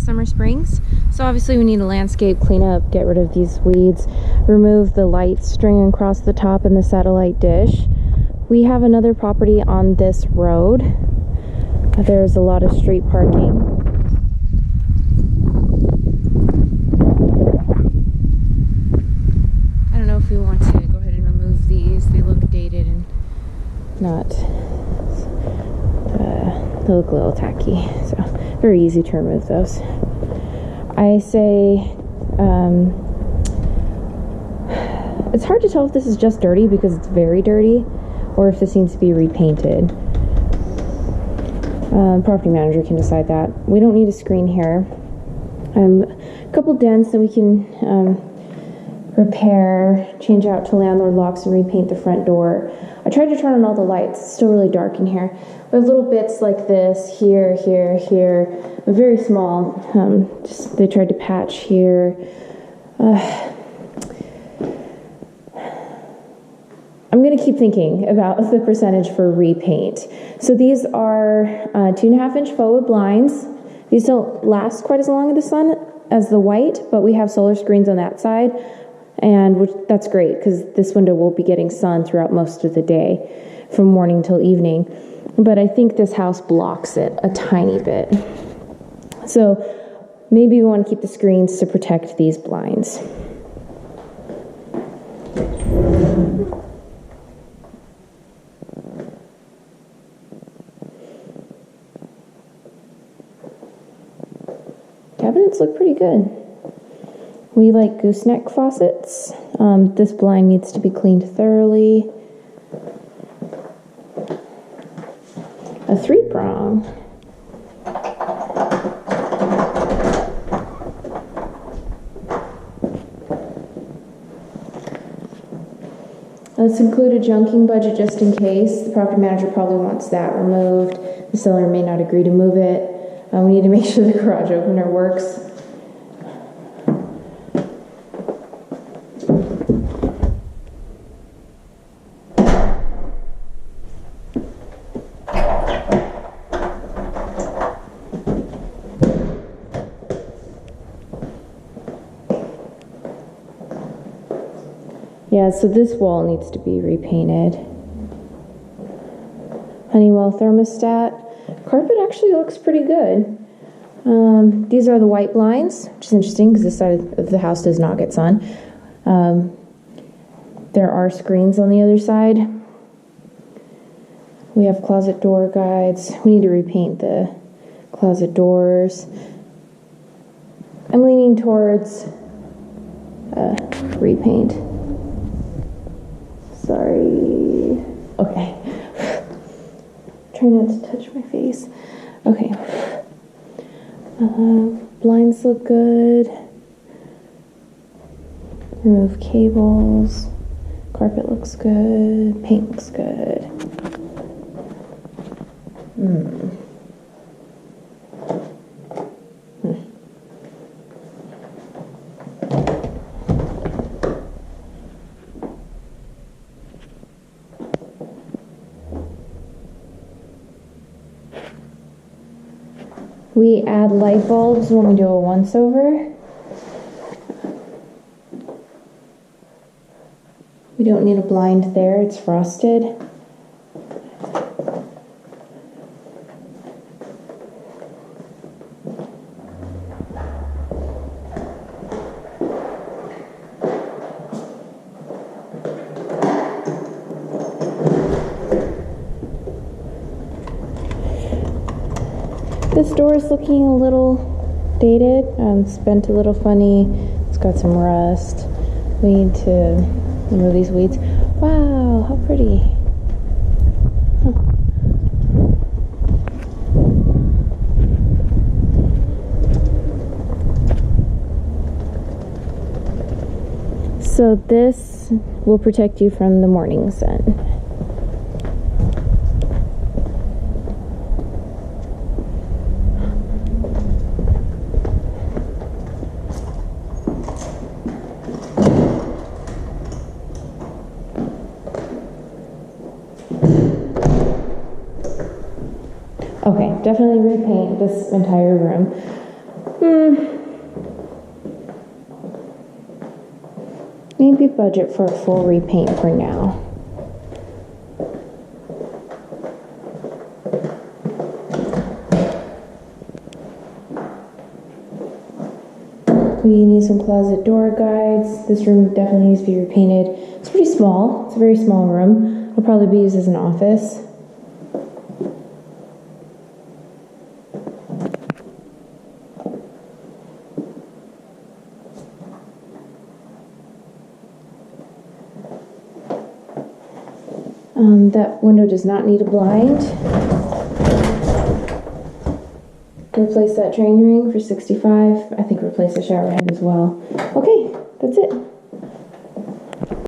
Summersprings. So obviously we need a landscape cleanup, get rid of these weeds, remove the light string across the top and the satellite dish. We have another property on this road. There's a lot of street parking. I don't know if we want to go ahead and remove these. They look dated and not, they look a little tacky. So very easy to remove those. I say, it's hard to tell if this is just dirty because it's very dirty or if this needs to be repainted. Property manager can decide that. We don't need a screen here. A couple dents that we can repair, change out to landlord locks and repaint the front door. I tried to turn on all the lights. It's still really dark in here. We have little bits like this here, very small. Just they tried to patch here. I'm gonna keep thinking about the percentage for repaint. So these are 2.5-inch forward blinds. These don't last quite as long in the sun as the white, but we have solar screens on that side, and that's great because this window will be getting sun throughout most of the day, from morning till evening. But I think this house blocks it a tiny bit. So maybe we want to keep the screens to protect these blinds. Cabinets look pretty good. We like gooseneck faucets. This blind needs to be cleaned thoroughly. A 3-prong. Let's include a junking budget just in case. The property manager probably wants that removed. The seller may not agree to move it. We need to make sure the garage opener works. Yeah, so this wall needs to be repainted. Honeywell thermostat. Carpet actually looks pretty good. These are the white blinds, which is interesting because this side of the house does not get sun. There are screens on the other side. We have closet door guides. We need to repaint the closet doors. I'm leaning towards repaint. Sorry. Okay. Try not to touch my face. Okay. Blinds look good. Remove cables. Carpet looks good. Paint looks good. We add light bulbs when we do a once-over. We don't need a blind there, it's frosted. This door is looking a little dated, it's bent a little funny, it's got some rust. We need to remove these weeds. Wow, how pretty. So this will protect you from the morning sun. Okay, definitely repaint this entire room. Maybe budget for a full repaint for now. We need some closet door guides. This room definitely needs to be repainted. It's pretty small. It's a very small room. It'll probably be used as an office. That window does not need a blind. Replace that drain ring for $65. I think replace the shower head as well. Okay.